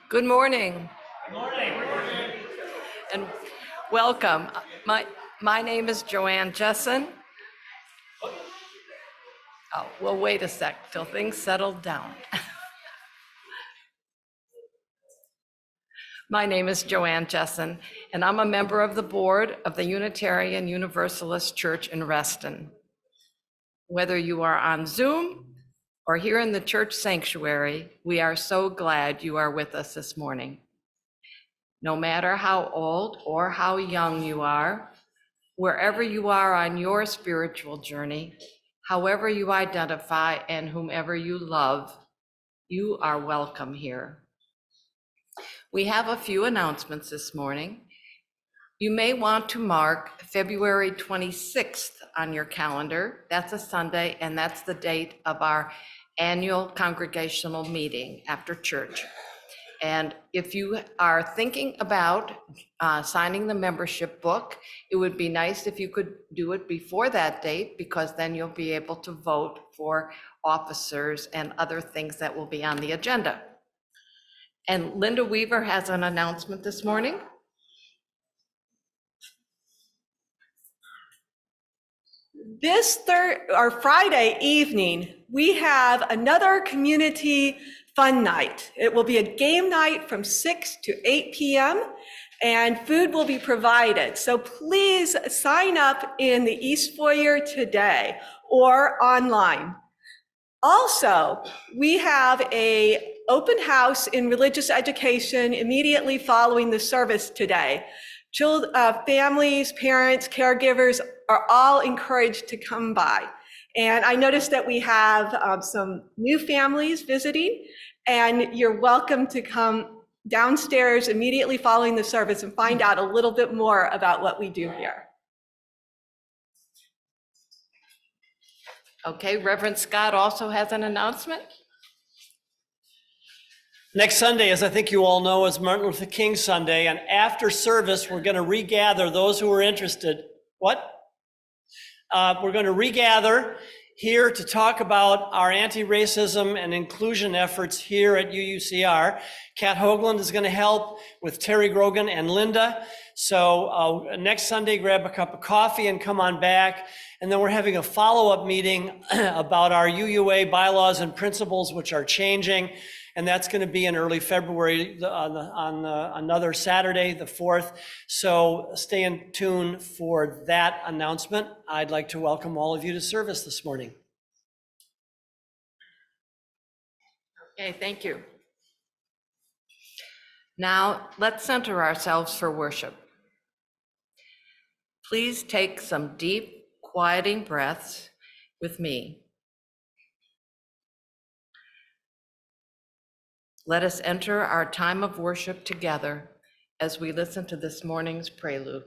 Good morning. Good morning. And welcome. My name is Joanne Jessen. Oh, well, wait a sec till things settle down. My name is Joanne Jessen, and I'm a member of the board of the Unitarian Universalist Church in Reston. Whether you are on Zoom or here in the church sanctuary, we are so glad you are with us this morning. No matter how old or how young you are, wherever you are on your spiritual journey, however you identify and whomever you love, you are welcome here. We have a few announcements this morning. You may want to mark February 26th on your calendar. That's a Sunday, and that's the date of our annual congregational meeting after church. And if you are thinking about signing the membership book, it would be nice if you could do it before that date, because then you'll be able to vote for officers and other things that will be on the agenda. And Linda Weaver has an announcement this morning. This Friday evening, we have another community fun night. It will be a game night from 6 to 8 p.m. and food will be provided. So please sign up in the East Foyer today or online. Also, we have an open house in religious education immediately following the service today. Families, parents, caregivers are all encouraged to come by. And I noticed that we have some new families visiting, and you're welcome to come downstairs immediately following the service and find out a little bit more about what we do here. Okay, Reverend Scott also has an announcement. Next Sunday, as I think you all know, is Martin Luther King Sunday, and after service, we're going to regather those who are interested. What? We're going to regather here to talk about our anti-racism and inclusion efforts here at UUCR. Kat Hoagland is going to help with Terry Grogan and Linda. So next Sunday, grab a cup of coffee and come on back. And then we're having a follow-up meeting about our UUA bylaws and principles, which are changing. And that's going to be in early February on another Saturday, the 4th. So stay in tune for that announcement. I'd like to welcome all of you to service this morning. Okay, thank you. Now, let's center ourselves for worship. Please take some deep, quieting breaths with me. Let us enter our time of worship together as we listen to this morning's prelude.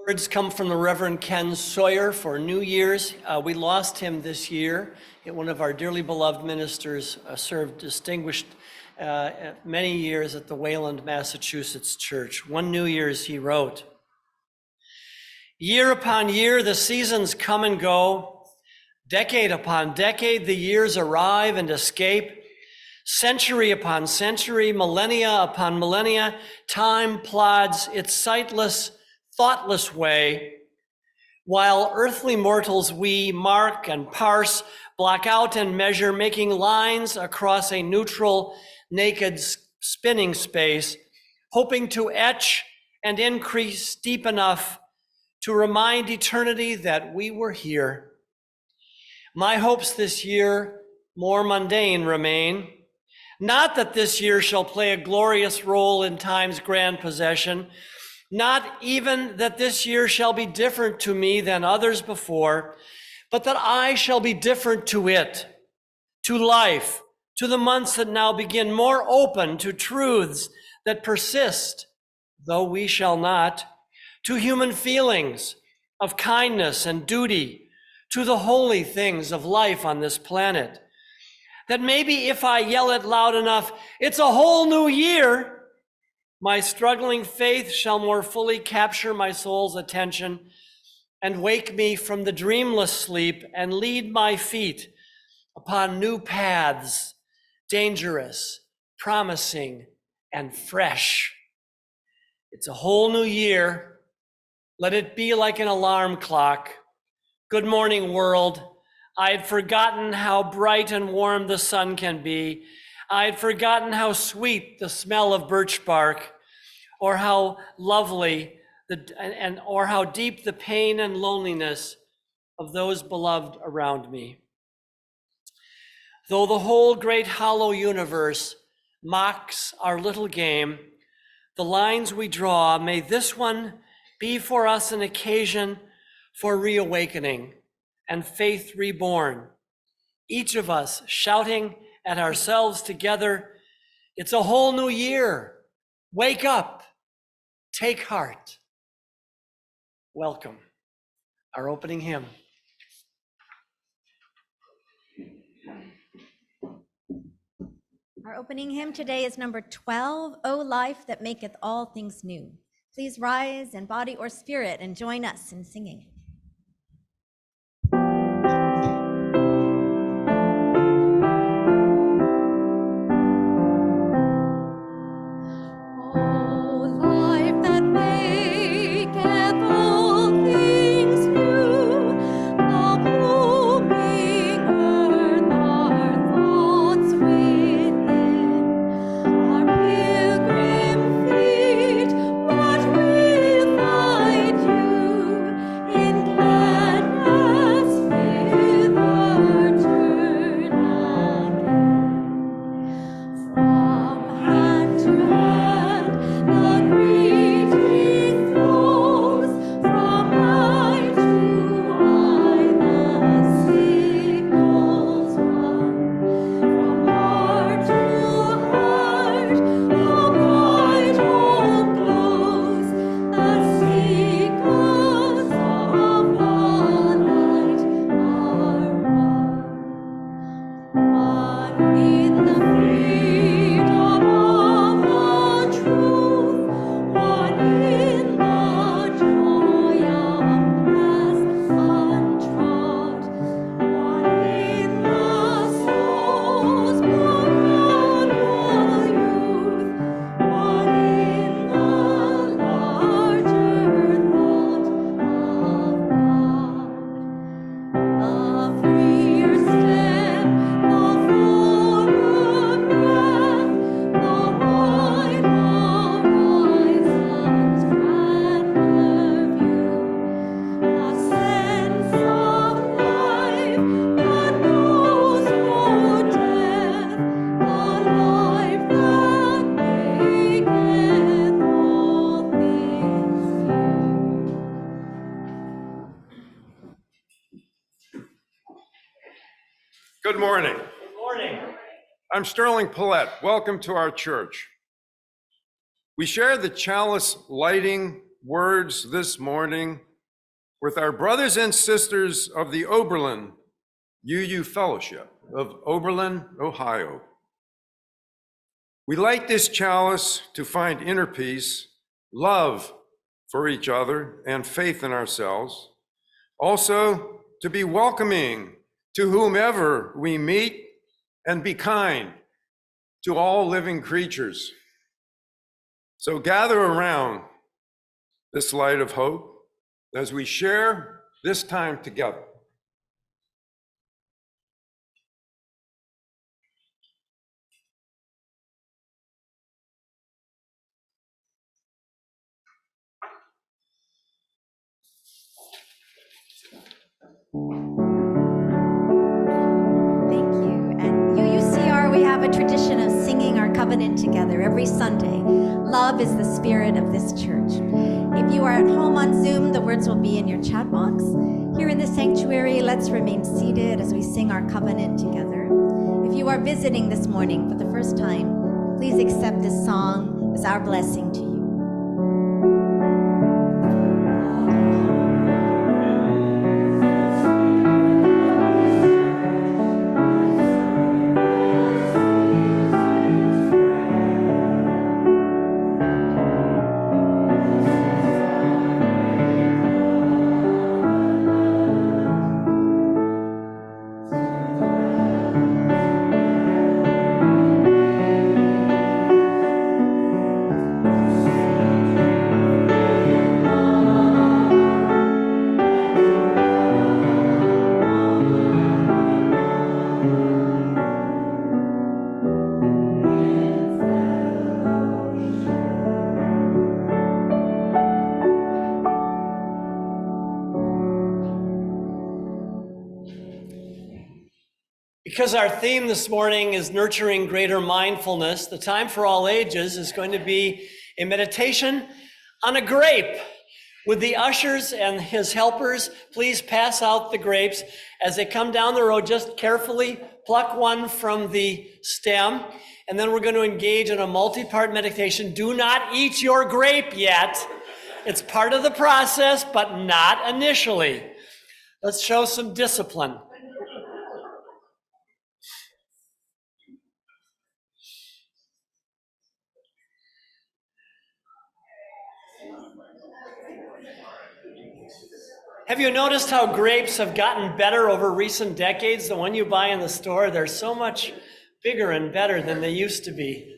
Words come from the Reverend Ken Sawyer for New Year's. We lost him this year. One of our dearly beloved ministers served distinguished many years at the Wayland, Massachusetts church. One New Year's he wrote, "Year upon year the seasons come and go. Decade upon decade, the years arrive and escape. Century upon century, millennia upon millennia, time plods its sightless, thoughtless way, while earthly mortals we mark and parse, block out and measure, making lines across a neutral, naked spinning space, hoping to etch and increase deep enough to remind eternity that we were here. My hopes this year more mundane remain. Not that this year shall play a glorious role in time's grand possession, not even that this year shall be different to me than others before, but that I shall be different to it, to life, to the months that now begin, more open to truths that persist, though we shall not, to human feelings of kindness and duty, to the holy things of life on this planet. That maybe if I yell it loud enough, it's a whole new year, my struggling faith shall more fully capture my soul's attention and wake me from the dreamless sleep and lead my feet upon new paths, dangerous, promising, and fresh. It's a whole new year. Let it be like an alarm clock. Good morning, world. I had forgotten how bright and warm the sun can be. I had forgotten how sweet the smell of birch bark, or how lovely or how deep the pain and loneliness of those beloved around me. Though the whole great hollow universe mocks our little game, the lines we draw, may this one be for us an occasion for reawakening and faith reborn. Each of us shouting at ourselves together, it's a whole new year. Wake up, take heart. Welcome. Our opening hymn. Our opening hymn today is number 12, O Life That Maketh All Things New. Please rise in body or spirit and join us in singing. Good morning. Good morning. I'm Sterling Pilette. Welcome to our church. We share the chalice lighting words this morning with our brothers and sisters of the Oberlin UU Fellowship of Oberlin, Ohio. We light this chalice to find inner peace, love for each other, and faith in ourselves. Also, to be welcoming to whomever we meet, and be kind to all living creatures. So gather around this light of hope as we share this time together. Thank you. At UUCR, we have a tradition of singing our covenant together every Sunday. Love is the spirit of this church. If you are at home on Zoom, the words will be in your chat box. Here in the sanctuary, let's remain seated as we sing our covenant together. If you are visiting this morning for the first time, please accept this song as our blessing to you. Because our theme this morning is nurturing greater mindfulness, the time for all ages is going to be a meditation on a grape. Would the ushers and his helpers please pass out the grapes as they come down the road? Just carefully pluck one from the stem, and then we're going to engage in a multi-part meditation. Do not eat your grape yet. It's part of the process, but not initially. Let's show some discipline. Have you noticed how grapes have gotten better over recent decades? The one you buy in the store, they're so much bigger and better than they used to be.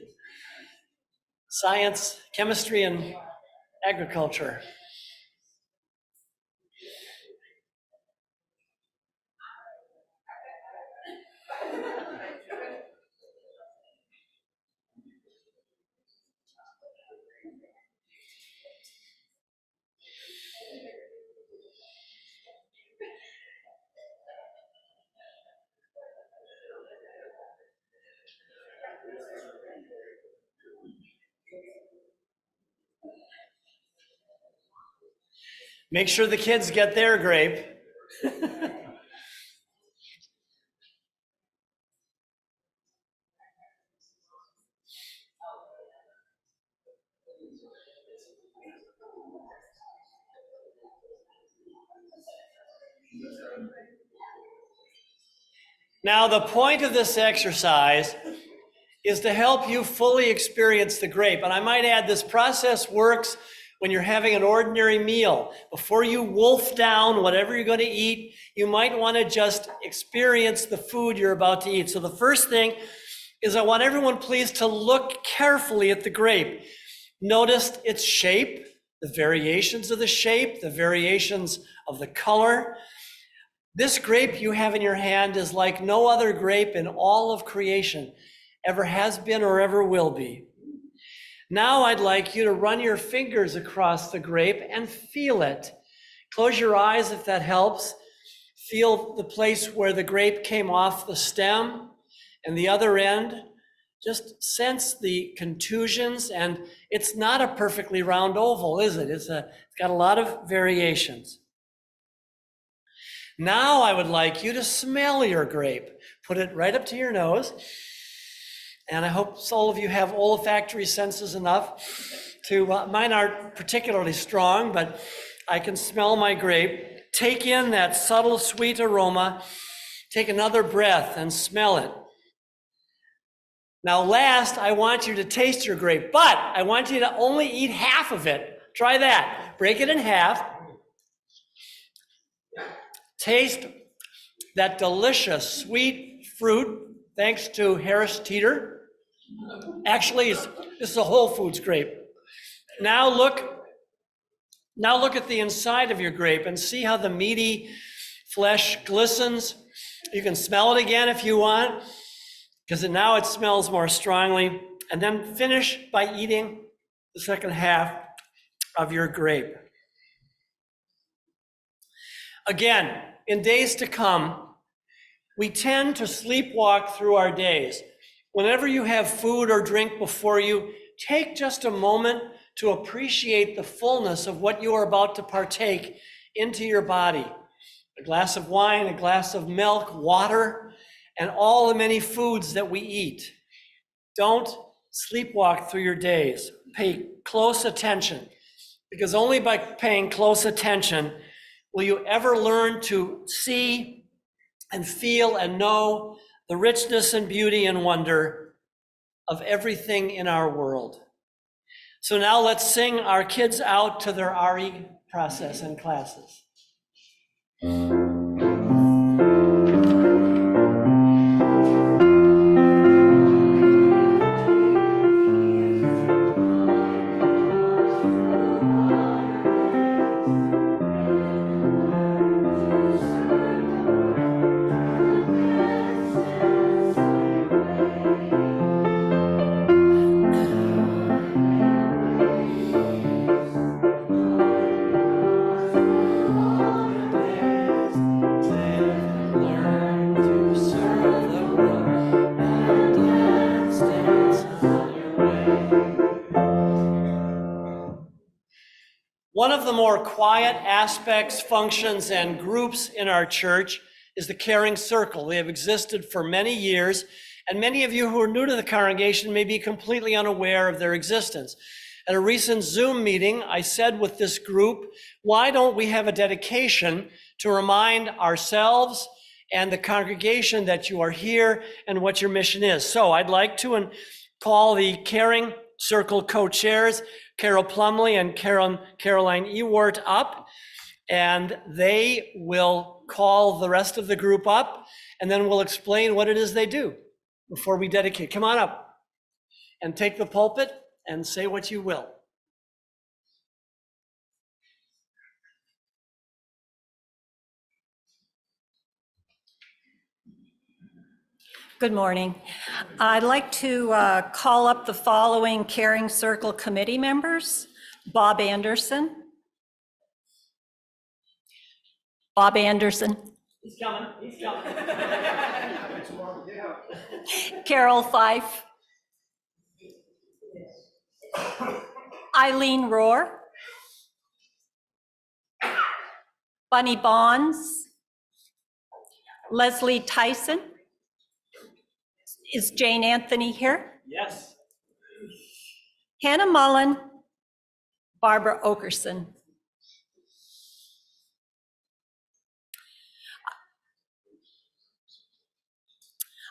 Science, chemistry, and agriculture. Make sure the kids get their grape. Now, the point of this exercise is to help you fully experience the grape. And I might add, this process works when you're having an ordinary meal. Before you wolf down whatever you're going to eat, you might want to just experience the food you're about to eat. So the first thing is I want everyone please to look carefully at the grape. Notice its shape, the variations of the shape, the variations of the color. This grape you have in your hand is like no other grape in all of creation, ever has been or ever will be. Now I'd like you to run your fingers across the grape and feel it. Close your eyes if that helps. Feel the place where the grape came off the stem and the other end. Just sense the contusions, and it's not a perfectly round oval, is it? It's got a lot of variations. Now I would like you to smell your grape. Put it right up to your nose. And I hope all of you have olfactory senses enough to, mine aren't particularly strong, but I can smell my grape. Take in that subtle sweet aroma. Take another breath and smell it. Now last, I want you to taste your grape, but I want you to only eat half of it. Try that. Break it in half. Taste that delicious sweet fruit, thanks to Harris Teeter. Actually, this is a Whole Foods grape. Now look at the inside of your grape and see how the meaty flesh glistens. You can smell it again if you want, because now it smells more strongly. And then finish by eating the second half of your grape. Again, in days to come, we tend to sleepwalk through our days. Whenever you have food or drink before you, take just a moment to appreciate the fullness of what you are about to partake into your body. A glass of wine, a glass of milk, water, and all the many foods that we eat. Don't sleepwalk through your days. Pay close attention, because only by paying close attention will you ever learn to see and feel and know the richness and beauty and wonder of everything in our world. So now let's sing our kids out to their RE process and classes. One of the more quiet aspects, functions, and groups in our church is the Caring Circle. They have existed for many years, and many of you who are new to the congregation may be completely unaware of their existence. At a recent Zoom meeting, I said with this group, why don't we have a dedication to remind ourselves and the congregation that you are here and what your mission is? So I'd like to call the Caring Circle co-chairs, Carol Plumley and Caroline Ewart, up, and they will call the rest of the group up, and then we'll explain what it is they do before we dedicate. Come on up and take the pulpit and say what you will. Good morning. I'd like to call up the following Caring Circle committee members. Bob Anderson. Bob Anderson. He's coming, he's coming. Carol Fife. Eileen Rohr. Bunny Bonds. Leslie Tyson. Is Jane Anthony here? Yes. Hannah Mullen, Barbara Okerson.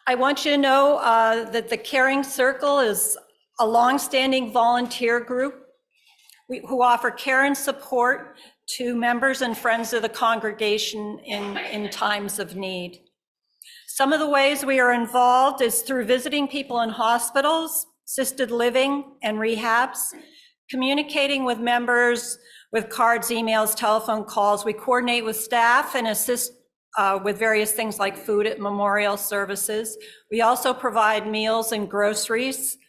I want you to know that the Caring Circle is a longstanding volunteer group who offer care and support to members and friends of the congregation in times of need. Some of the ways we are involved is through visiting people in hospitals, assisted living, and rehabs, communicating with members with cards, emails, telephone calls. We coordinate with staff and assist with various things like food at memorial services. We also provide meals and groceries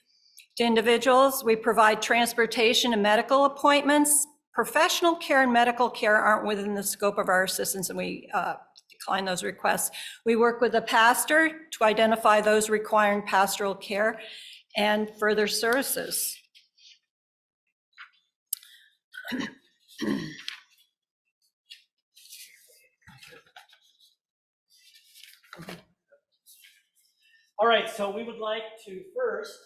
to individuals. We provide transportation and medical appointments. Professional care and medical care aren't within the scope of our assistance, and we decline those requests. We work with a pastor to identify those requiring pastoral care and further services. All right, so we would like to first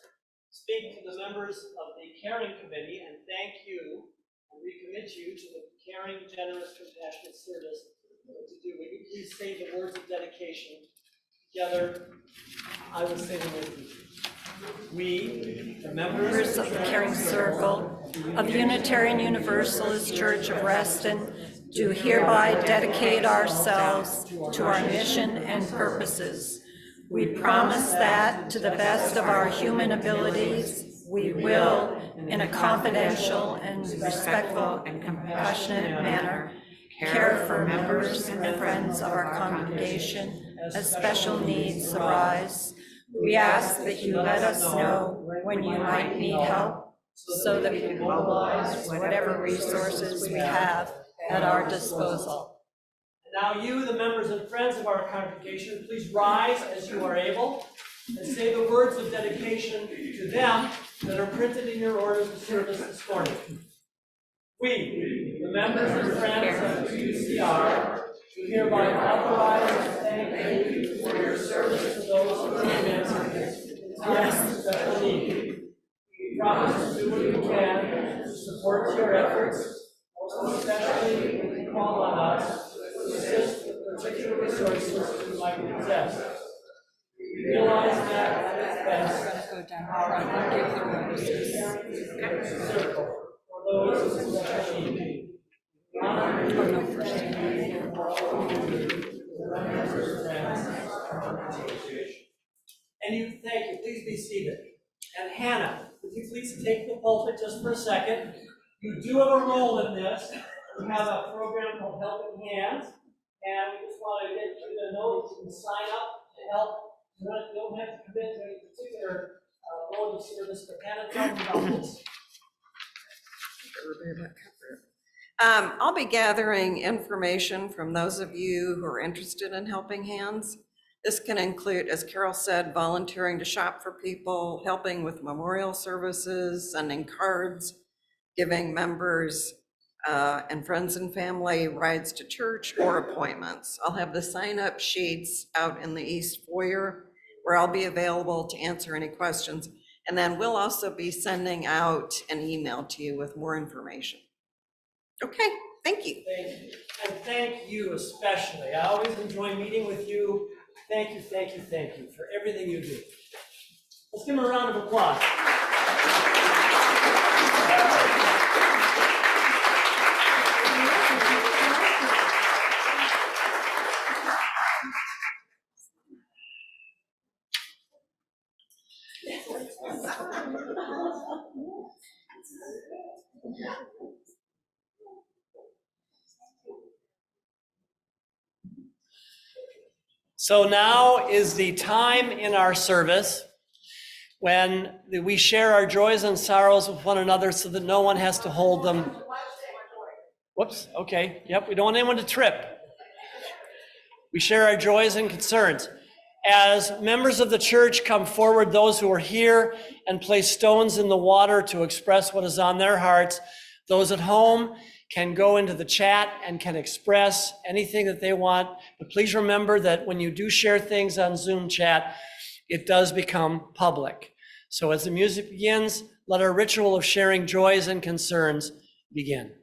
speak to the members of the Caring Committee and thank you and recommit you to the caring, generous, compassionate service to do. Will you please say the words of dedication together? I will say them with you. We, the members Of the Caring Circle of Unitarian Universalist Church of Reston, do hereby dedicate ourselves to our mission and purposes. We promise that, to the best of our human abilities, we will, in a confidential and respectful and compassionate manner, care for members and friends of our congregation as special needs arise. We ask that you let us know when you might need help so that we can mobilize whatever resources we have at our disposal. And now you, the members and friends of our congregation, please rise as you are able and say the words of dedication to them that are printed in your orders of service this morning. We, the members and friends of UCR, do hereby authorize and thank you for your service to those who are in times of special need. We promise to do what we can to support your efforts, most especially when you call on us to assist with particular resources you might possess. We realize that at its best, our circle for those who special need. And you, thank you. Please be seated. And Hannah, would you please take the pulpit just for a second? You do have a role in this. We have a program called Helping Hands, and we just want to get you to know that you can sign up to help. You don't have to commit to any particular role of service, but Hannah, tell me about this. I'll be gathering information from those of you who are interested in Helping Hands. This can include, as Carol said, volunteering to shop for people, helping with memorial services, sending cards, giving members and friends and family rides to church or appointments. I'll have the sign-up sheets out in the East Foyer where I'll be available to answer any questions. And then we'll also be sending out an email to you with more information. Okay, thank you. Thank you. And thank you especially. I always enjoy meeting with you. Thank you, thank you, thank you for everything you do. Let's give them a round of applause. So now is the time in our service when we share our joys and sorrows with one another so that no one has to hold them. Whoops, okay, yep, we don't want anyone to trip. We share our joys and concerns. As members of the church come forward, those who are here, and place stones in the water to express what is on their hearts, those at home can go into the chat and can express anything that they want. But please remember that when you do share things on Zoom chat, it does become public. So as the music begins, let our ritual of sharing joys and concerns begin.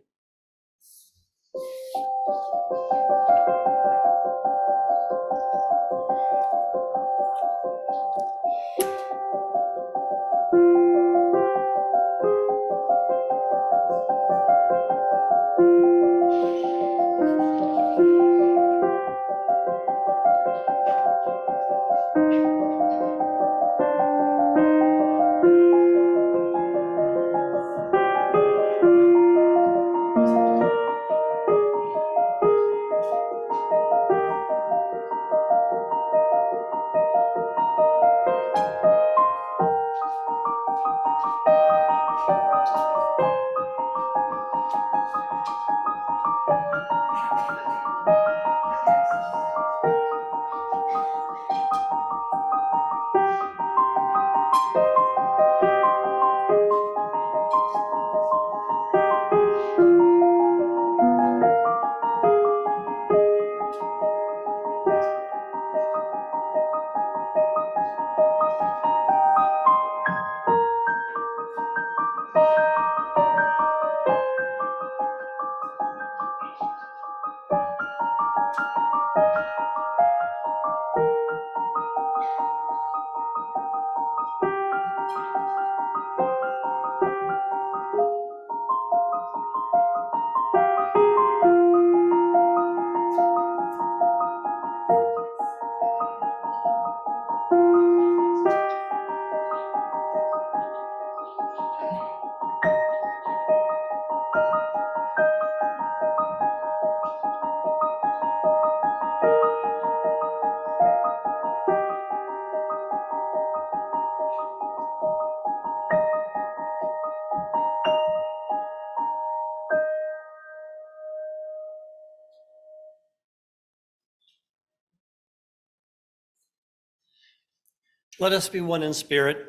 Let us be one in spirit.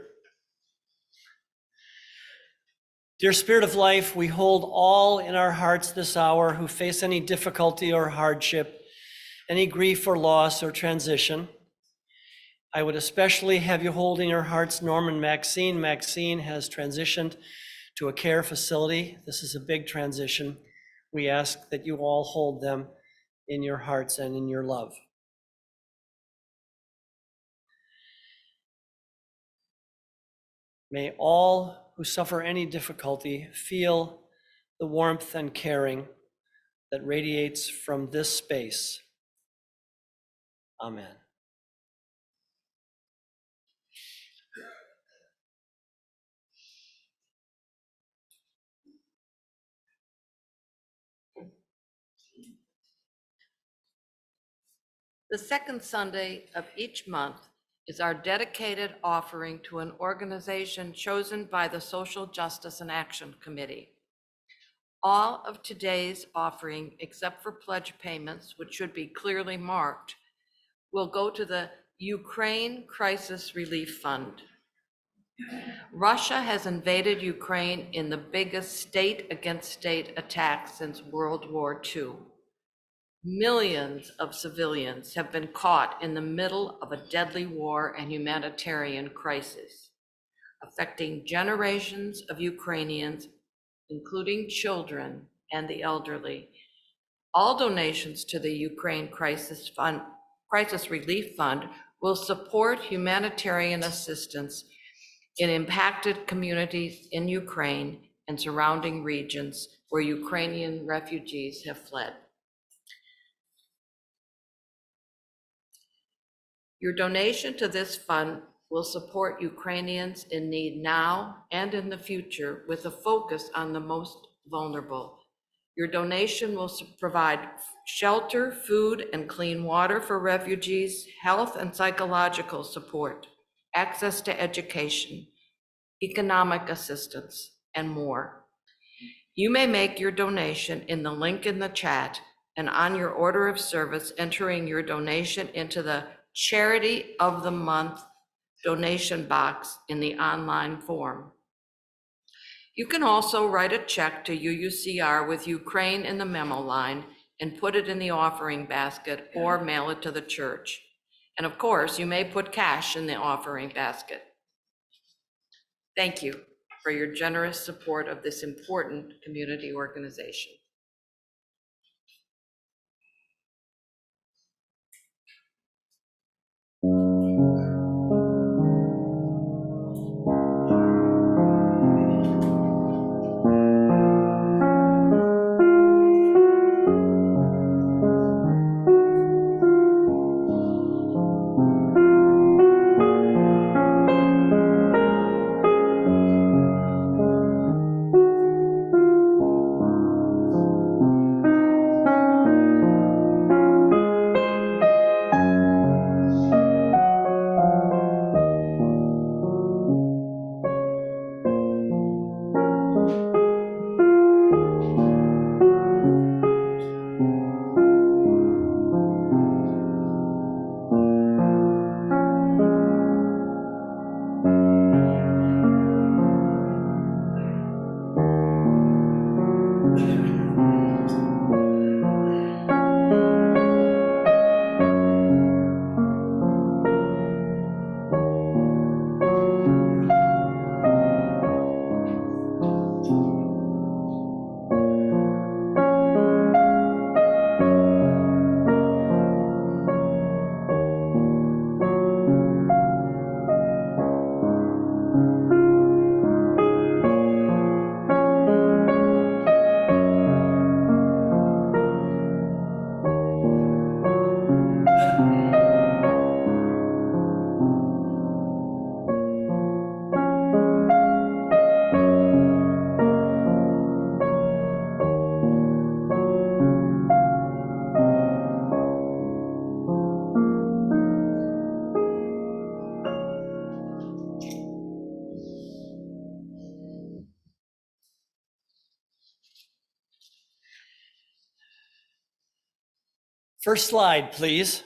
Dear Spirit of Life, we hold all in our hearts this hour who face any difficulty or hardship, any grief or loss or transition. I would especially have you hold in your hearts Norm and Maxine. Maxine has transitioned to a care facility. This is a big transition. We ask that you all hold them in your hearts and in your love. May all who suffer any difficulty feel the warmth and caring that radiates from this space. Amen. The second Sunday of each month is our dedicated offering to an organization chosen by the Social Justice and Action Committee. All of today's offering, except for pledge payments, which should be clearly marked, will go to the Ukraine Crisis Relief Fund. Russia has invaded Ukraine in the biggest state against state attack since World War II. Millions of civilians have been caught in the middle of a deadly war and humanitarian crisis, affecting generations of Ukrainians, including children and the elderly. All donations to the Ukraine Crisis Relief Fund will support humanitarian assistance in impacted communities in Ukraine and surrounding regions where Ukrainian refugees have fled. Your donation to this fund will support Ukrainians in need now and in the future with a focus on the most vulnerable. Your donation will provide shelter, food, and clean water for refugees, health and psychological support, access to education, economic assistance, and more. You may make your donation in the link in the chat and on your order of service, entering your donation into the Charity of the Month donation box in the online form. You can also write a check to UUCR with Ukraine in the memo line and put it in the offering basket or mail it to the church. And of course, you may put cash in the offering basket. Thank you for your generous support of this important community organization. First slide, please.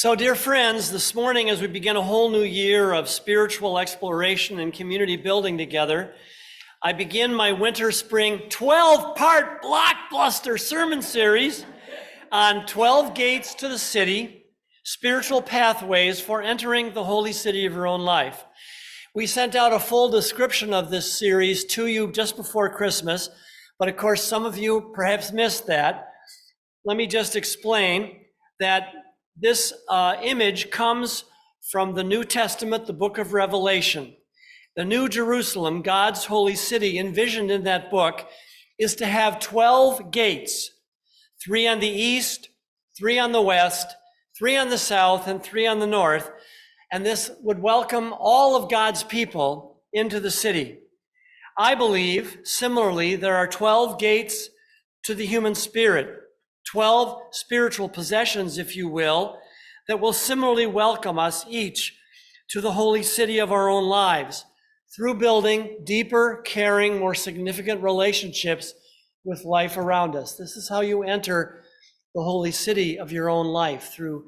So, dear friends, this morning as we begin a whole new year of spiritual exploration and community building together, I begin my winter-spring 12-part blockbuster sermon series on 12 gates to the city, spiritual pathways for entering the holy city of your own life. We sent out a full description of this series to you just before Christmas, but of course some of you perhaps missed that. Let me just explain that this image comes from the New Testament, the book of Revelation. The New Jerusalem, God's holy city, envisioned in that book, is to have 12 gates, 3 on the east, 3 on the west, 3 on the south, and 3 on the north. And this would welcome all of God's people into the city. I believe, similarly, there are 12 gates to the human spirit, 12 spiritual possessions, if you will, that will similarly welcome us each to the holy city of our own lives through building deeper, caring, more significant relationships with life around us. This is how you enter the holy city of your own life, through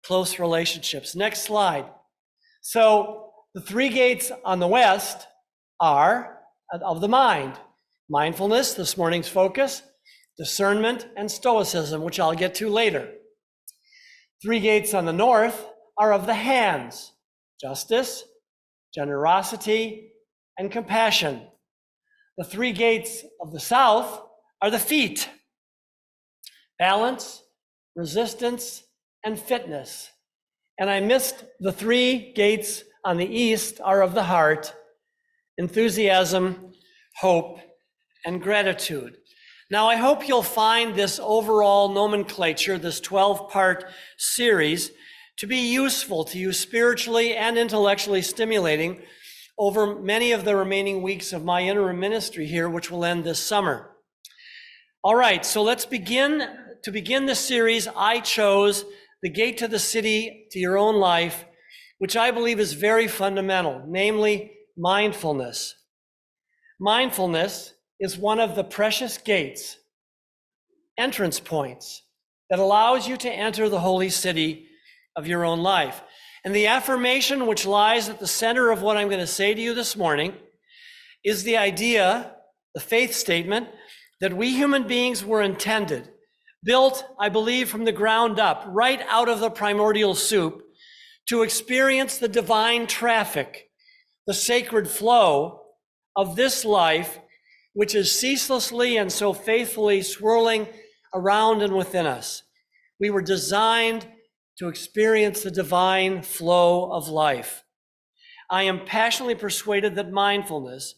close relationships. Next slide. So the 3 gates on the west are of the mind: mindfulness, this morning's focus, discernment, and stoicism, which I'll get to later. 3 gates on the north are of the hands: justice, generosity, and compassion. The 3 gates of the south are the feet: balance, resistance, and fitness. And I missed the 3 gates on the east are of the heart: enthusiasm, hope, and gratitude. Now, I hope you'll find this overall nomenclature, this 12-part series, to be useful to you spiritually and intellectually stimulating over many of the remaining weeks of my interim ministry here, which will end this summer. All right, so let's begin. To begin this series, I chose the gate to the city, to your own life, which I believe is very fundamental, namely mindfulness. Mindfulness is one of the precious gates, entrance points, that allows you to enter the holy city of your own life. And the affirmation which lies at the center of what I'm going to say to you this morning is the idea, the faith statement, that we human beings were intended, built, I believe, from the ground up, right out of the primordial soup, to experience the divine traffic, the sacred flow of this life, which is ceaselessly and so faithfully swirling around and within us. We were designed to experience the divine flow of life. I am passionately persuaded that mindfulness,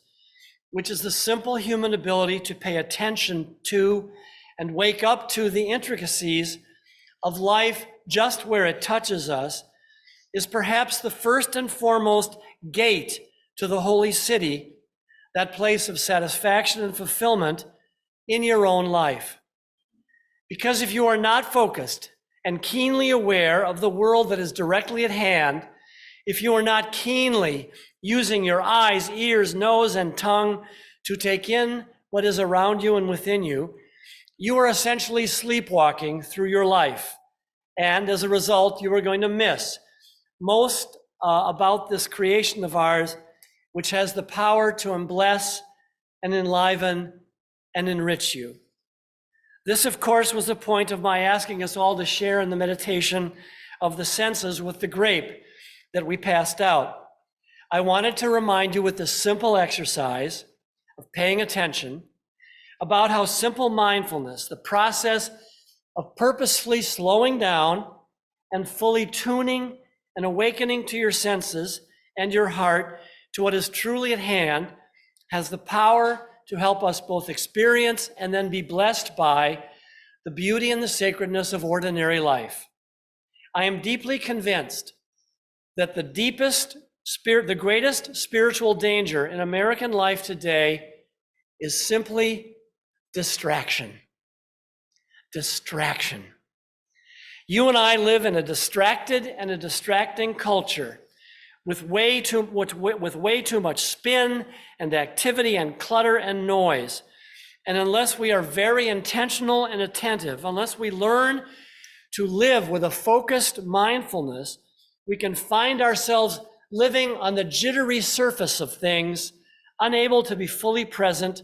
which is the simple human ability to pay attention to and wake up to the intricacies of life just where it touches us, is perhaps the first and foremost gate to the holy city, that place of satisfaction and fulfillment in your own life. Because if you are not focused and keenly aware of the world that is directly at hand, if you are not keenly using your eyes, ears, nose, and tongue to take in what is around you and within you, you are essentially sleepwalking through your life. And as a result, you are going to miss most about this creation of ours, which has the power to bless and enliven and enrich you. This, of course, was the point of my asking us all to share in the meditation of the senses with the grape that we passed out. I wanted to remind you with this simple exercise of paying attention about how simple mindfulness, the process of purposefully slowing down and fully tuning and awakening to your senses and your heart to what is truly at hand, has the power to help us both experience and then be blessed by the beauty and the sacredness of ordinary life. I am deeply convinced that the greatest spiritual danger in American life today is simply distraction. Distraction. You and I live in a distracted and a distracting culture with way too much spin and activity and clutter and noise. And unless we are very intentional and attentive, unless we learn to live with a focused mindfulness, we can find ourselves living on the jittery surface of things, unable to be fully present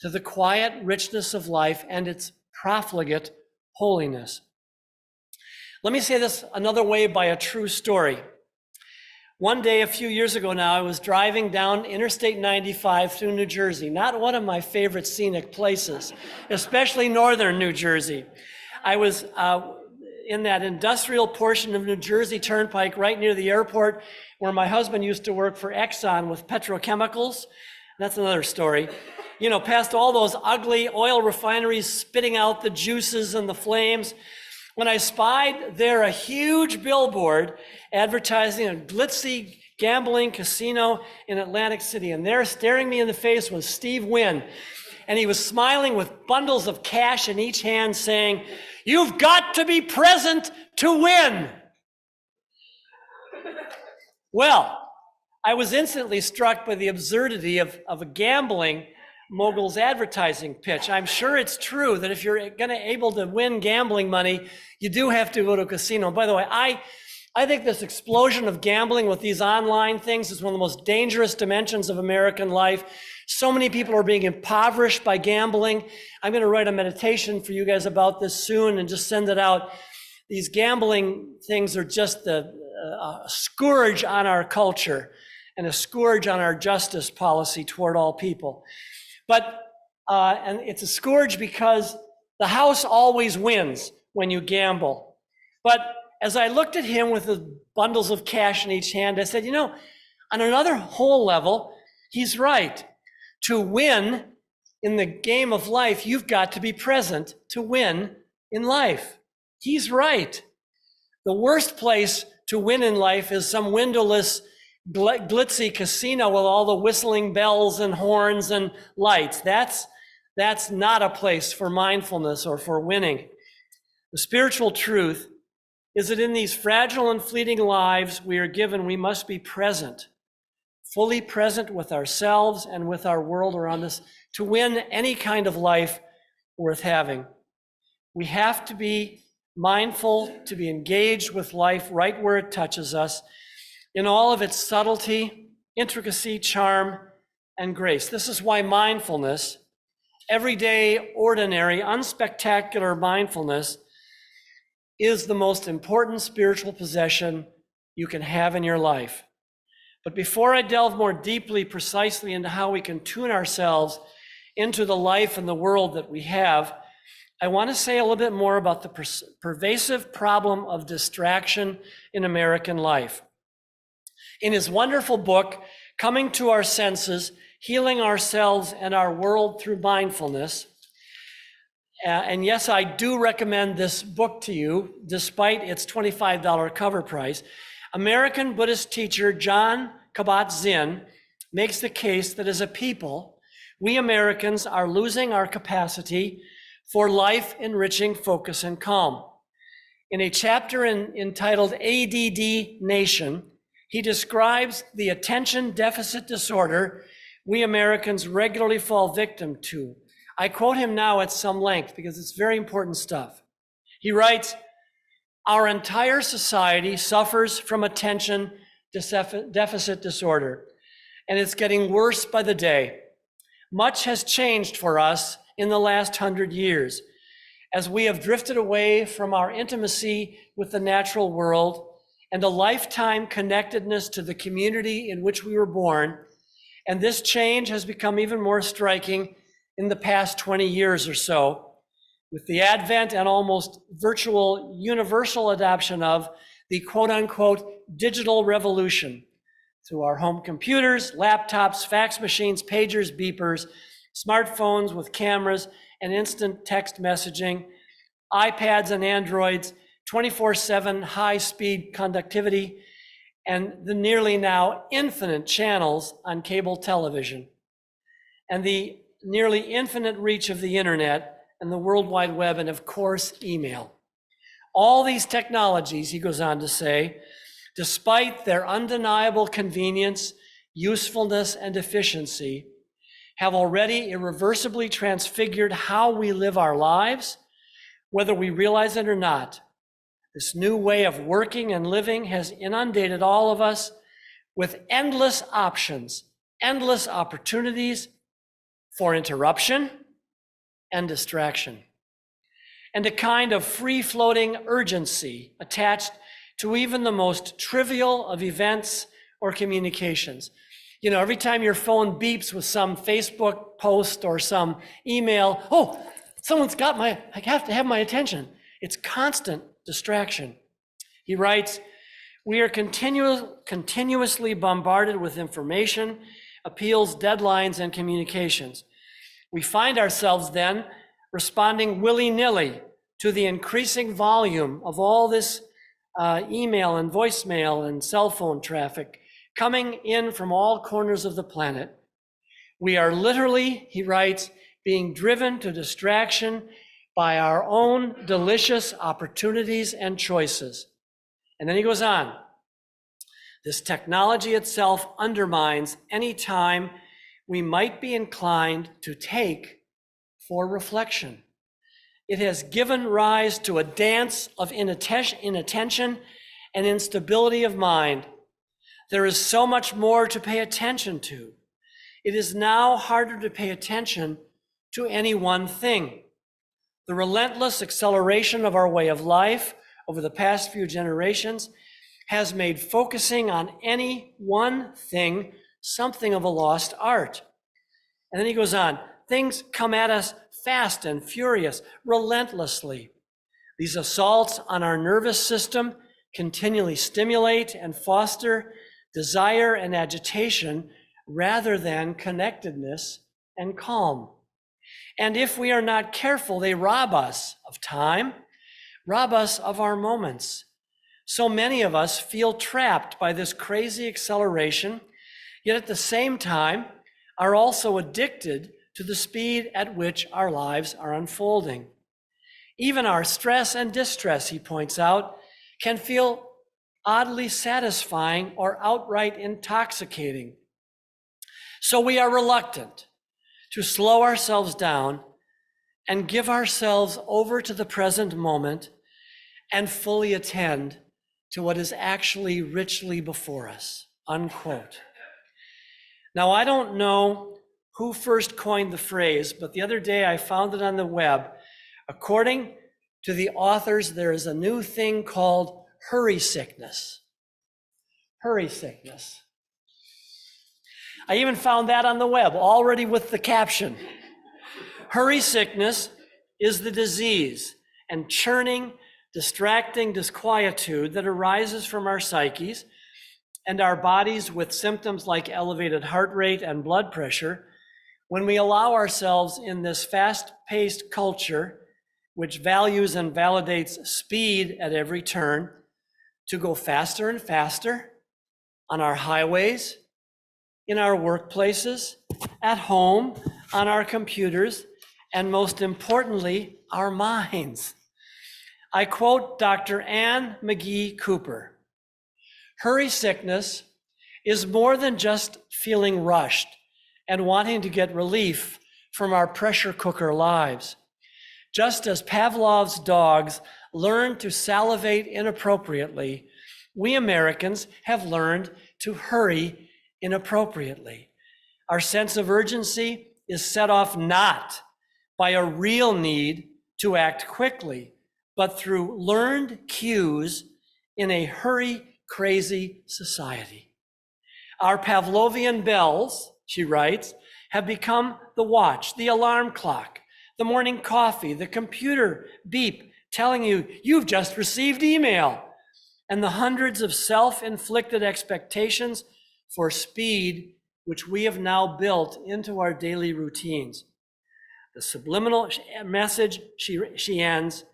to the quiet richness of life and its profligate holiness. Let me say this another way by a true story. One day, a few years ago now, I was driving down Interstate 95 through New Jersey, not one of my favorite scenic places, especially northern New Jersey. I was in that industrial portion of New Jersey Turnpike right near the airport where my husband used to work for Exxon with petrochemicals. That's another story. You know, past all those ugly oil refineries spitting out the juices and the flames, when I spied there a huge billboard advertising a glitzy gambling casino in Atlantic City. And there, staring me in the face, was Steve Wynn. And he was smiling with bundles of cash in each hand, saying, "You've got to be present to win." Well, I was instantly struck by the absurdity of a gambling mogul's advertising pitch. I'm sure it's true that if you're going to able to win gambling money, you do have to go to a casino. By the way, I think this explosion of gambling with these online things is one of the most dangerous dimensions of American life. So many people are being impoverished by gambling. I'm going to write a meditation for you guys about this soon and just send it out. These gambling things are just a scourge on our culture and a scourge on our justice policy toward all people. But, and it's a scourge because the house always wins when you gamble. But as I looked at him with the bundles of cash in each hand, I said, you know, on another whole level, he's right. To win in the game of life, you've got to be present to win in life. He's right. The worst place to win in life is some windowless glitzy casino with all the whistling bells and horns and lights. That's not a place for mindfulness or for winning. The spiritual truth is that in these fragile and fleeting lives we are given, we must be present, fully present with ourselves and with our world around us to win any kind of life worth having. We have to be mindful, to be engaged with life right where it touches us, in all of its subtlety, intricacy, charm, and grace. This is why mindfulness, everyday, ordinary, unspectacular mindfulness, is the most important spiritual possession you can have in your life. But before I delve more deeply, precisely into how we can tune ourselves into the life and the world that we have, I want to say a little bit more about the pervasive problem of distraction in American life. In his wonderful book, Coming to Our Senses, Healing Ourselves and Our World Through Mindfulness, and yes, I do recommend this book to you, despite its $25 cover price, American Buddhist teacher Jon Kabat-Zinn makes the case that as a people, we Americans are losing our capacity for life-enriching focus and calm. In a chapter entitled ADD Nation, he describes the attention deficit disorder we Americans regularly fall victim to. I quote him now at some length because it's very important stuff. He writes, "Our entire society suffers from attention deficit disorder, and it's getting worse by the day. Much has changed for us in the last 100 years, as we have drifted away from our intimacy with the natural world and a lifetime connectedness to the community in which we were born. And this change has become even more striking in the past 20 years or so, with the advent and almost virtual universal adoption of the quote unquote digital revolution through our home computers, laptops, fax machines, pagers, beepers, smartphones with cameras and instant text messaging, iPads and Androids, 24/7 high-speed conductivity, and the nearly now infinite channels on cable television, and the nearly infinite reach of the internet and the World Wide Web, and of course, email. All these technologies," he goes on to say, "despite their undeniable convenience, usefulness, and efficiency, have already irreversibly transfigured how we live our lives, whether we realize it or not. This new way of working and living has inundated all of us with endless options, endless opportunities for interruption and distraction, and a kind of free-floating urgency attached to even the most trivial of events or communications. You know, every time your phone beeps with some Facebook post or some email, oh, someone's got I have to have my attention. It's constant distraction. He writes, we are continuously bombarded with information, appeals, deadlines, and communications. We find ourselves then responding willy-nilly to the increasing volume of all this email and voicemail and cell phone traffic coming in from all corners of the planet. We are literally, he writes, being driven to distraction by our own delicious opportunities and choices. And then he goes on. This technology itself undermines any time we might be inclined to take for reflection. It has given rise to a dance of inattention and instability of mind. There is so much more to pay attention to. It is now harder to pay attention to any one thing. The relentless acceleration of our way of life over the past few generations has made focusing on any one thing something of a lost art. And then he goes on, things come at us fast and furious, relentlessly. These assaults on our nervous system continually stimulate and foster desire and agitation rather than connectedness and calm. And if we are not careful, they rob us of time, rob us of our moments. So many of us feel trapped by this crazy acceleration, yet at the same time are also addicted to the speed at which our lives are unfolding. Even our stress and distress, he points out, can feel oddly satisfying or outright intoxicating. So we are reluctant to slow ourselves down and give ourselves over to the present moment and fully attend to what is actually richly before us, unquote. Now, I don't know who first coined the phrase, but the other day I found it on the web. According to the authors, there is a new thing called hurry sickness. Hurry sickness. I even found that on the web, already with the caption. Hurry sickness is the disease and churning, distracting disquietude that arises from our psyches and our bodies with symptoms like elevated heart rate and blood pressure when we allow ourselves in this fast-paced culture, which values and validates speed at every turn, to go faster and faster on our highways, in our workplaces, at home, on our computers, and most importantly, our minds. I quote Dr. Anne McGee Cooper. Hurry sickness is more than just feeling rushed and wanting to get relief from our pressure cooker lives. Just as Pavlov's dogs learn to salivate inappropriately, we Americans have learned to hurry inappropriately. Our sense of urgency is set off not by a real need to act quickly, but through learned cues in a hurry-crazy society. Our Pavlovian bells, she writes, have become the watch, the alarm clock, the morning coffee, the computer beep telling you you've just received email, and the hundreds of self-inflicted expectations for speed which we have now built into our daily routines. The subliminal message, she ends,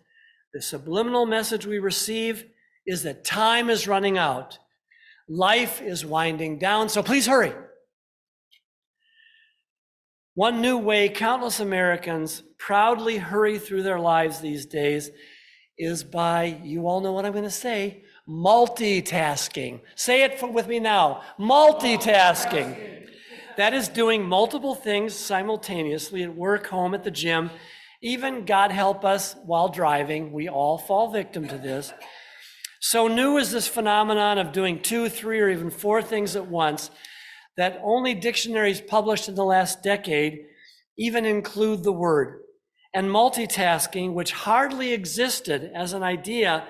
the subliminal message we receive is that time is running out. Life is winding down, so please hurry. One new way countless Americans proudly hurry through their lives these days is by, you all know what I'm going to say, multitasking. Say it with me now, multitasking. That is doing multiple things simultaneously at work, home, at the gym, even, God help us, while driving. We all fall victim to this. So new is this phenomenon of doing 2, 3, or even 4 things at once that only dictionaries published in the last decade even include the word. And multitasking, which hardly existed as an idea,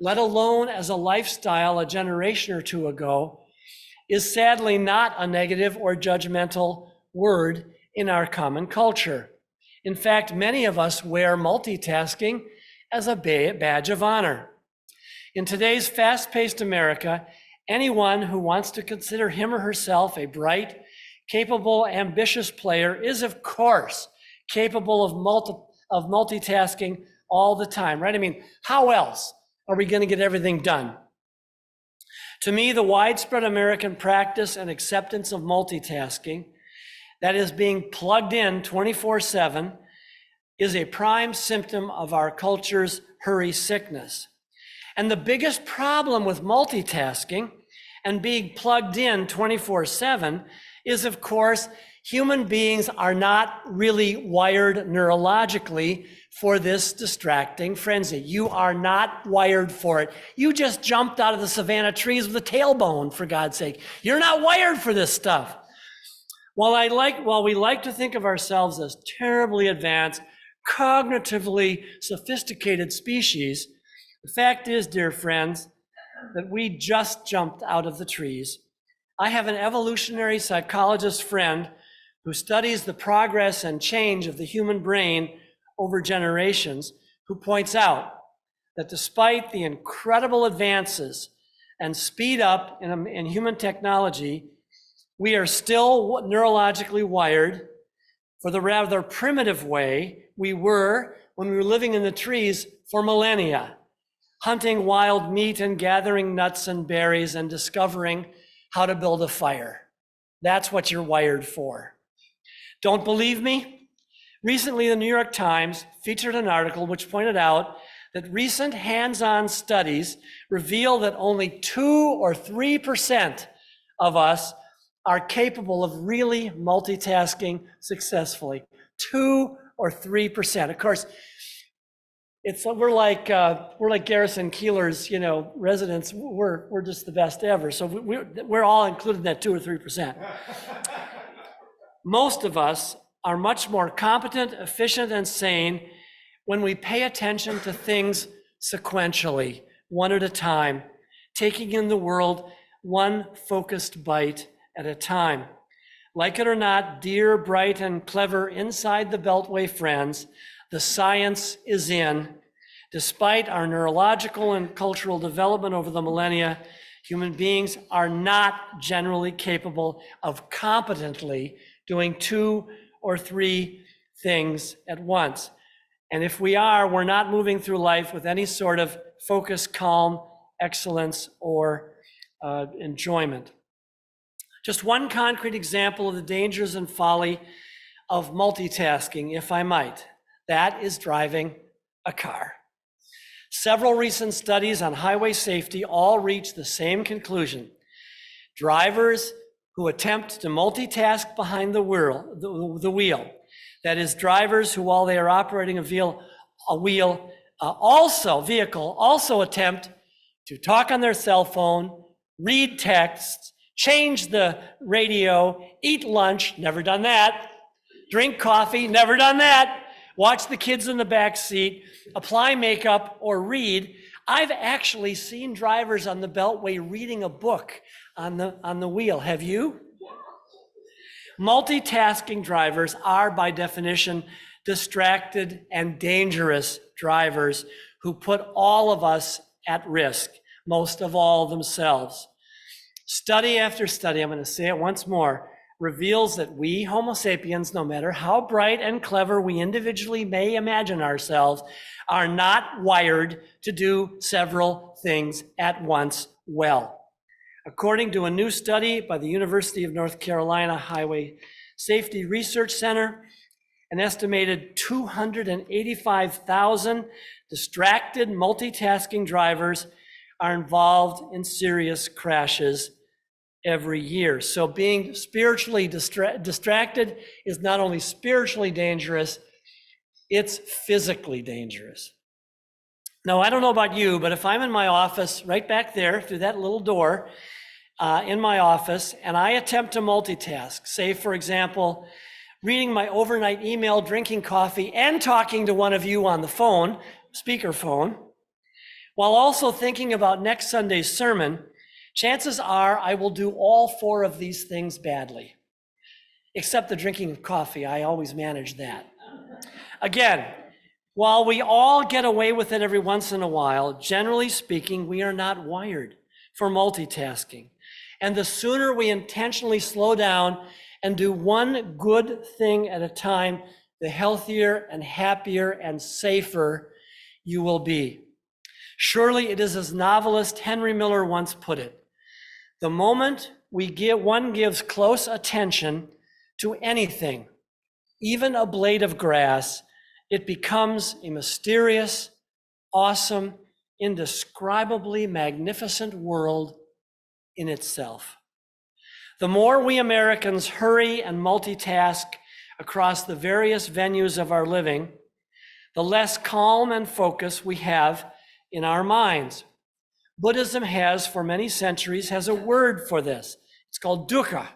let alone as a lifestyle a generation or two ago, is sadly not a negative or judgmental word in our common culture. In fact, many of us wear multitasking as a badge of honor. In today's fast-paced America, anyone who wants to consider him or herself a bright, capable, ambitious player is, of course, capable of multitasking all the time, right? I mean, how else are we going to get everything done? To me, the widespread American practice and acceptance of multitasking, that is being plugged in 24/7, is a prime symptom of our culture's hurry sickness. And the biggest problem with multitasking and being plugged in 24/7 is, of course, human beings are not really wired neurologically for this distracting frenzy. You are not wired for it. You just jumped out of the savanna trees with a tailbone, for God's sake. You're not wired for this stuff. While we like to think of ourselves as terribly advanced, cognitively sophisticated species, the fact is, dear friends, that we just jumped out of the trees. I have an evolutionary psychologist friend who studies the progress and change of the human brain over generations, who points out that despite the incredible advances and speed up in human technology, we are still neurologically wired for the rather primitive way we were when we were living in the trees for millennia, hunting wild meat and gathering nuts and berries and discovering how to build a fire. That's what you're wired for. Don't believe me? Recently, the New York Times featured an article which pointed out that recent hands-on studies reveal that only 2 or 3% of us are capable of really multitasking successfully. 2 or 3%. Of course, we're like Garrison Keillor's, residents. We're just the best ever. So we're all included in that 2 or 3%. Most of us are much more competent, efficient, and sane when we pay attention to things sequentially, one at a time, taking in the world one focused bite at a time. Like it or not, dear, bright, and clever inside the Beltway friends, the science is in. Despite our neurological and cultural development over the millennia, human beings are not generally capable of competently doing 2 or 3 things at once. And if we are, we're not moving through life with any sort of focus, calm, excellence, or enjoyment. Just one concrete example of the dangers and folly of multitasking, if I might. That is driving a car. Several recent studies on highway safety all reach the same conclusion. Drivers who attempt to multitask behind the wheel, that is, drivers who, while they are operating a vehicle, also attempt to talk on their cell phone, read texts, change the radio, eat lunch, never done that, drink coffee, never done that, watch the kids in the back seat, apply makeup, or read. I've actually seen drivers on the Beltway reading a book on the wheel. Have you? Multitasking drivers are, by definition, distracted and dangerous drivers who put all of us at risk, most of all themselves. Study after study, I'm going to say it once more, reveals that we Homo sapiens, no matter how bright and clever we individually may imagine ourselves, are not wired to do several things at once well. According to a new study by the University of North Carolina Highway Safety Research Center, an estimated 285,000 distracted multitasking drivers are involved in serious crashes every year. So being spiritually distracted is not only spiritually dangerous, it's physically dangerous. Now, I don't know about you, but if I'm in my office right back there through that little door in my office, and I attempt to multitask, say, for example, reading my overnight email, drinking coffee, and talking to one of you on the phone, speakerphone, while also thinking about next Sunday's sermon, chances are I will do all four of these things badly, except the drinking of coffee. I always manage that. Again, while we all get away with it every once in a while, generally speaking, we are not wired for multitasking. And the sooner we intentionally slow down and do one good thing at a time, the healthier and happier and safer you will be. Surely it is as novelist Henry Miller once put it, the moment one gives close attention to anything, even a blade of grass, it becomes a mysterious, awesome, indescribably magnificent world in itself. The more we Americans hurry and multitask across the various venues of our living, the less calm and focus we have in our minds. Buddhism has, for many centuries, has a word for this. It's called dukkha,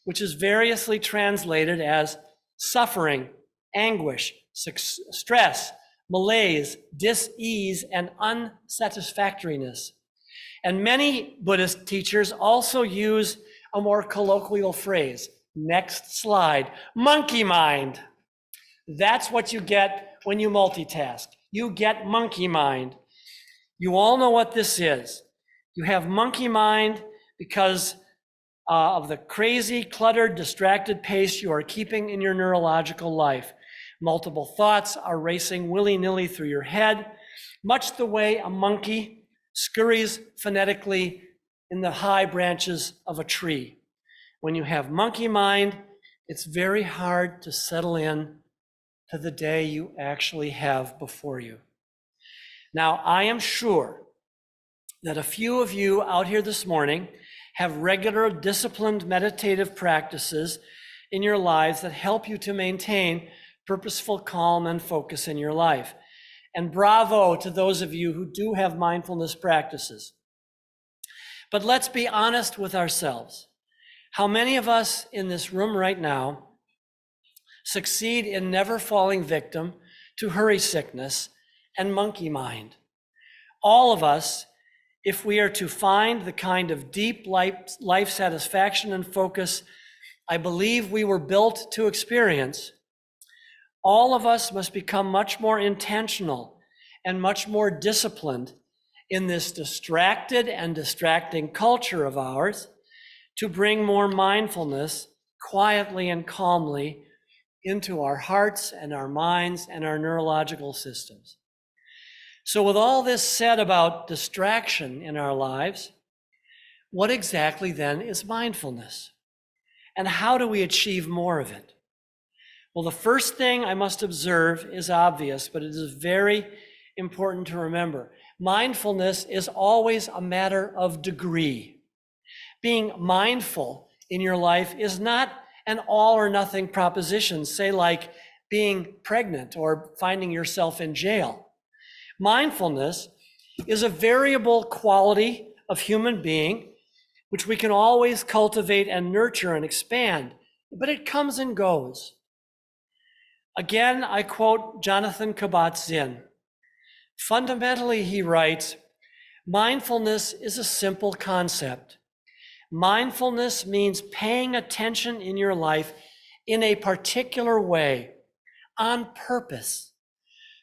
which is variously translated as suffering, anguish, stress, malaise, dis-ease, and unsatisfactoriness. And many Buddhist teachers also use a more colloquial phrase. Next slide, monkey mind. That's what you get when you multitask. You get monkey mind. You all know what this is. You have monkey mind because of the crazy, cluttered, distracted pace you are keeping in your neurological life. Multiple thoughts are racing willy-nilly through your head, much the way a monkey scurries phonetically in the high branches of a tree. When you have monkey mind, it's very hard to settle in to the day you actually have before you. Now, I am sure that a few of you out here this morning have regular, disciplined meditative practices in your lives that help you to maintain purposeful calm and focus in your life. And bravo to those of you who do have mindfulness practices. But let's be honest with ourselves. How many of us in this room right now succeed in never falling victim to hurry sickness and monkey mind? All of us, if we are to find the kind of deep life satisfaction and focus I believe we were built to experience, all of us must become much more intentional and much more disciplined in this distracted and distracting culture of ours to bring more mindfulness quietly and calmly into our hearts and our minds and our neurological systems. So with all this said about distraction in our lives, what exactly then is mindfulness? And how do we achieve more of it? Well, the first thing I must observe is obvious, but it is very important to remember. Mindfulness is always a matter of degree. Being mindful in your life is not an all or nothing proposition, say like being pregnant or finding yourself in jail. Mindfulness is a variable quality of human being, which we can always cultivate and nurture and expand, but it comes and goes. Again, I quote Jonathan Kabat-Zinn. Fundamentally, he writes, mindfulness is a simple concept. Mindfulness means paying attention in your life in a particular way, on purpose,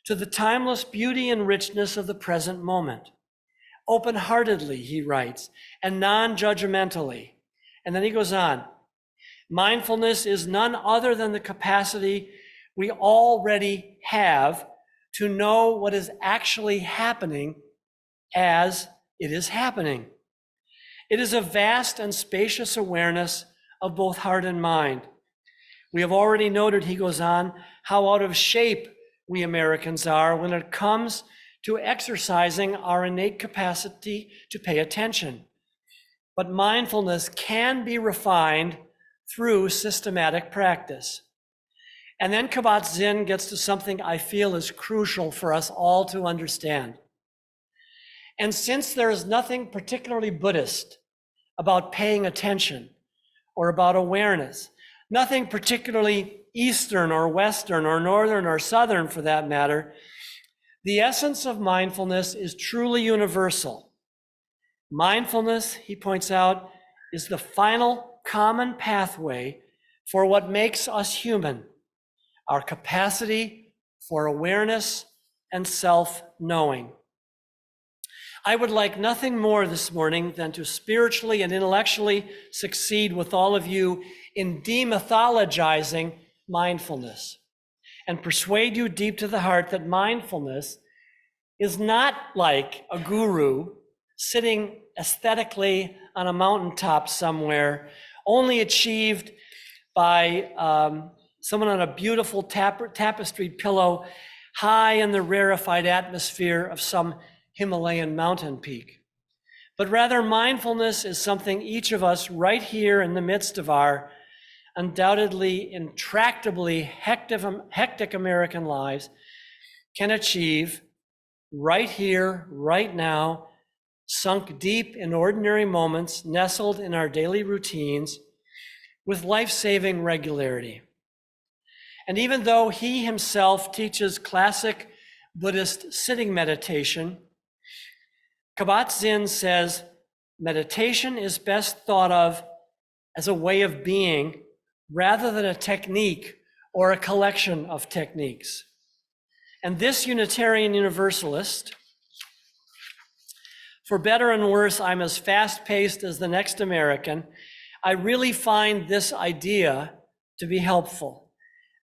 to the timeless beauty and richness of the present moment. Open-heartedly, he writes, and non-judgmentally. And then he goes on, mindfulness is none other than the capacity we already have to know what is actually happening as it is happening. It is a vast and spacious awareness of both heart and mind. We have already noted, he goes on, how out of shape we Americans are when it comes to exercising our innate capacity to pay attention. But mindfulness can be refined through systematic practice. And then Kabat-Zinn gets to something I feel is crucial for us all to understand. And since there is nothing particularly Buddhist about paying attention or about awareness, nothing particularly Eastern or Western or Northern or Southern for that matter, the essence of mindfulness is truly universal. Mindfulness, he points out, is the final common pathway for what makes us human, our capacity for awareness and self-knowing. I would like nothing more this morning than to spiritually and intellectually succeed with all of you in demythologizing mindfulness and persuade you deep to the heart that mindfulness is not like a guru sitting aesthetically on a mountaintop somewhere, only achieved by someone on a beautiful tapestried pillow high in the rarefied atmosphere of some Himalayan mountain peak. But rather, mindfulness is something each of us right here in the midst of our undoubtedly intractably hectic American lives can achieve right here, right now, sunk deep in ordinary moments, nestled in our daily routines with life-saving regularity. And even though he himself teaches classic Buddhist sitting meditation, Kabat-Zinn says meditation is best thought of as a way of being rather than a technique or a collection of techniques. And this Unitarian Universalist, for better and worse, I'm as fast-paced as the next American, I really find this idea to be helpful.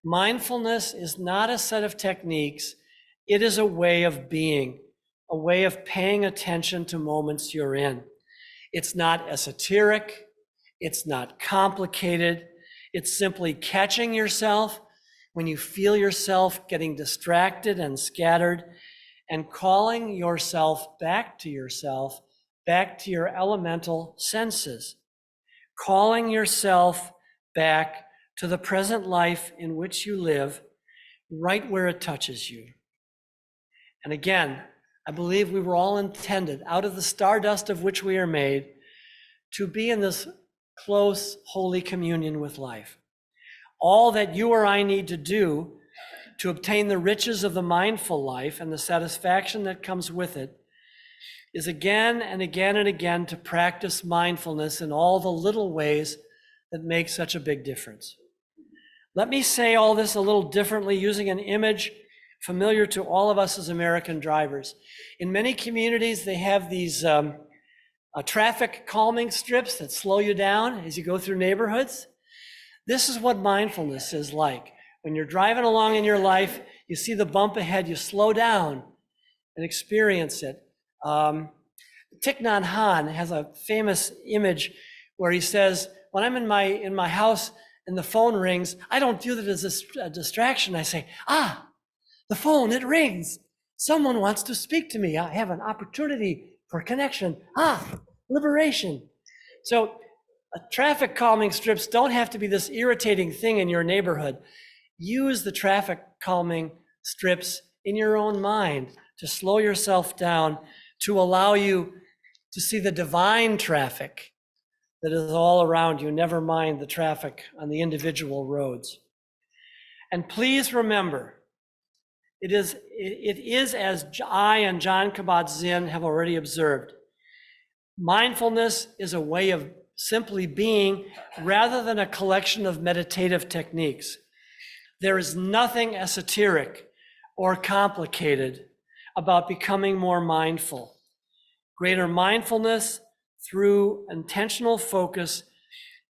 Mindfulness is not a set of techniques, it is a way of being, a way of paying attention to moments you're in. It's not esoteric, it's not complicated, it's simply catching yourself when you feel yourself getting distracted and scattered, and calling yourself, back to your elemental senses. Calling yourself back to the present life in which you live, right where it touches you. And again, I believe we were all intended, out of the stardust of which we are made, to be in this close, holy communion with life. All that you or I need to do to obtain the riches of the mindful life and the satisfaction that comes with it is again and again and again to practice mindfulness in all the little ways that make such a big difference. Let me say all this a little differently using an image familiar to all of us as American drivers. In many communities, they have these traffic calming strips that slow you down as you go through neighborhoods. This is what mindfulness is like. When you're driving along in your life, you see the bump ahead, you slow down and experience it. Thich Nhat Hanh has a famous image where he says, when I'm in my house and the phone rings, I don't view it as a distraction. I say, the phone, it rings. Someone wants to speak to me. I have an opportunity for connection. Liberation. So traffic calming strips don't have to be this irritating thing in your neighborhood. Use the traffic calming strips in your own mind to slow yourself down, to allow you to see the divine traffic that is all around you, never mind the traffic on the individual roads. And please remember, it is as I and John Kabat-Zinn have already observed, mindfulness is a way of simply being rather than a collection of meditative techniques. There is nothing esoteric or complicated about becoming more mindful. Greater mindfulness through intentional focus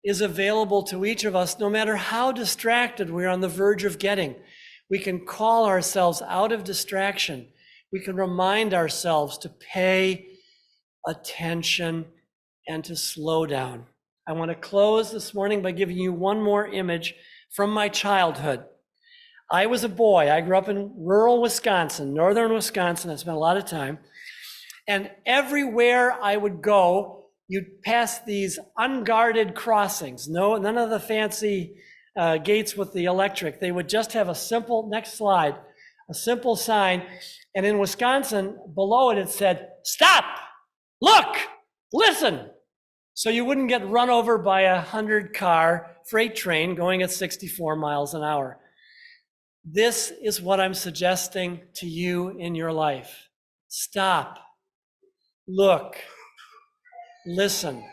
is available to each of us, no matter how distracted we're on the verge of getting. We can call ourselves out of distraction. We can remind ourselves to pay attention and to slow down. I want to close this morning by giving you one more image from my childhood. I was a boy. I grew up in rural Wisconsin, northern Wisconsin. I spent a lot of time. And everywhere I would go, you'd pass these unguarded crossings. None of the fancy gates with the electric. They would just have a simple, next slide, a a simple sign. And in Wisconsin, below it, it said, "Stop, look, listen." So you wouldn't get run over by a 100-car freight train going at 64 miles an hour. This is what I'm suggesting to you in your life. Stop, look, listen,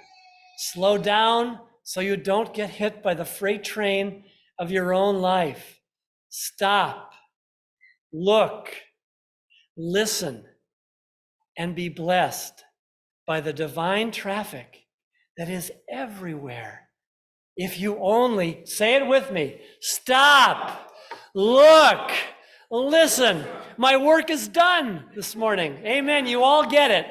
slow down so you don't get hit by the freight train of your own life. Stop, look, listen, and be blessed by the divine traffic that is everywhere. If you only, say it with me, stop, look, listen. My work is done this morning. Amen. You all get it.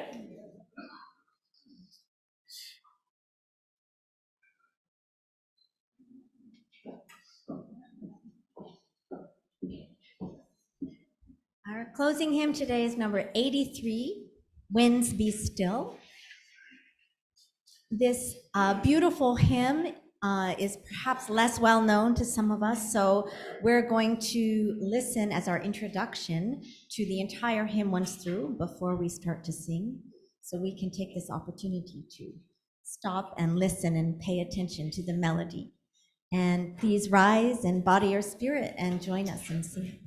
Our closing hymn today is number 83, Winds Be Still. This beautiful hymn is perhaps less well known to some of us, so we're going to listen as our introduction to the entire hymn once through before we start to sing, so we can take this opportunity to stop and listen and pay attention to the melody. And please rise and body your spirit and join us in singing.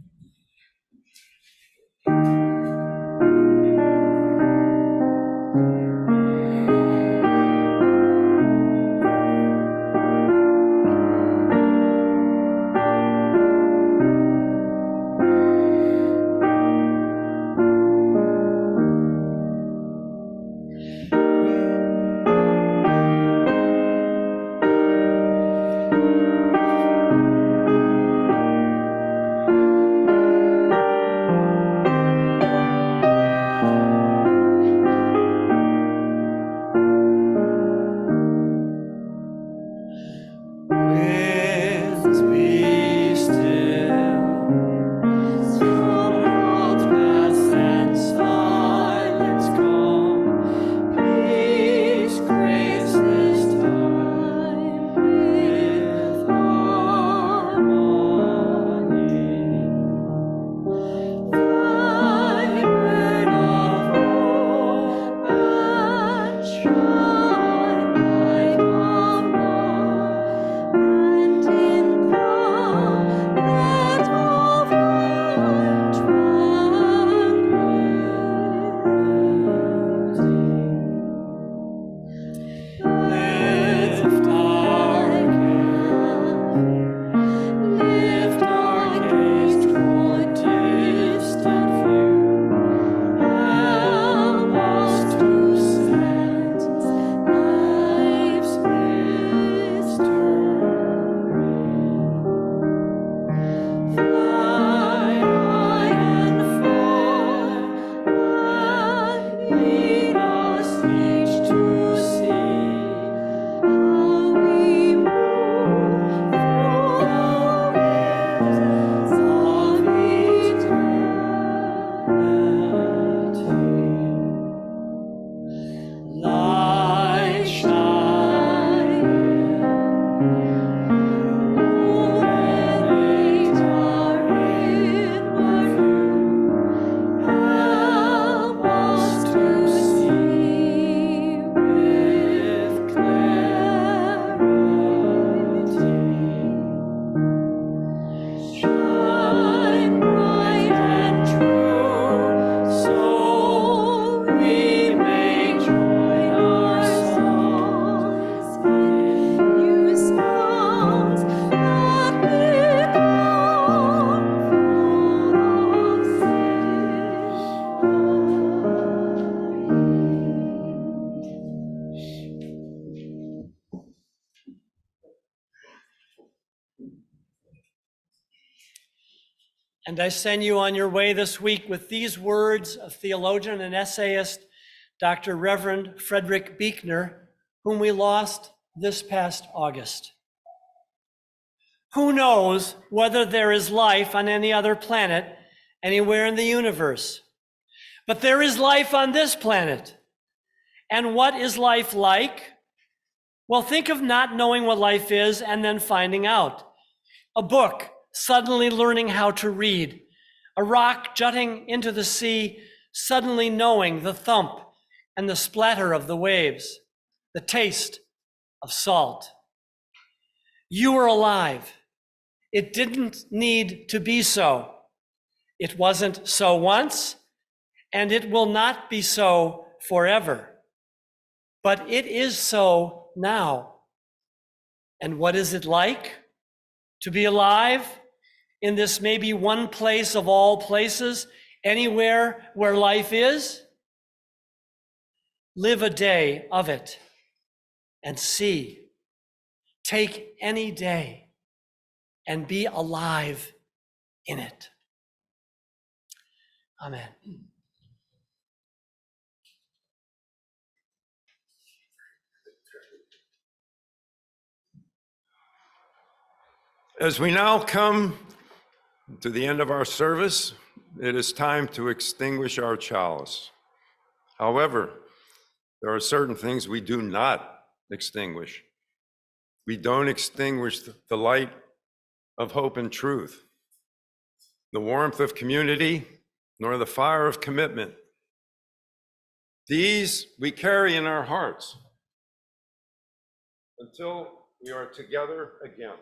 And I send you on your way this week with these words of theologian and essayist, Dr. Reverend Frederick Buechner, whom we lost this past August. Who knows whether there is life on any other planet anywhere in the universe? But there is life on this planet. And what is life like? Well, think of not knowing what life is and then finding out. A book, suddenly learning how to read. a rock jutting into the sea, suddenly knowing the thump and the splatter of the waves, the taste of salt. You were alive. It didn't need to be so. It wasn't so once, and it will not be so forever. But it is so now. And what is it like to be alive in this maybe one place of all places, anywhere where life is? Live a day of it and see. Take any day and be alive in it. Amen. As we now come to the end of our service, it is time to extinguish our chalice. However, there are certain things we do not extinguish. We don't extinguish the light of hope and truth, the warmth of community, nor the fire of commitment. These we carry in our hearts until we are together again.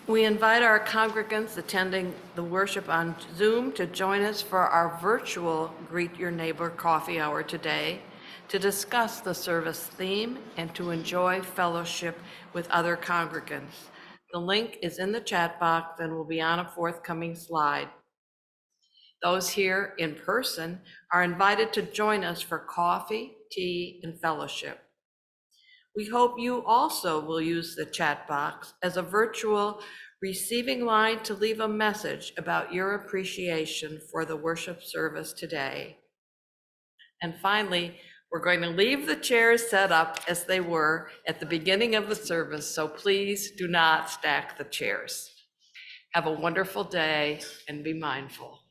We invite our congregants attending the worship on Zoom to join us for our virtual Greet Your Neighbor coffee hour today to discuss the service theme and to enjoy fellowship with other congregants. The link is in the chat box and will be on a forthcoming slide. Those here in person are invited to join us for coffee, tea, and fellowship. We hope you also will use the chat box as a virtual receiving line to leave a message about your appreciation for the worship service today. And finally, we're going to leave the chairs set up as they were at the beginning of the service, so please do not stack the chairs. Have a wonderful day and be mindful.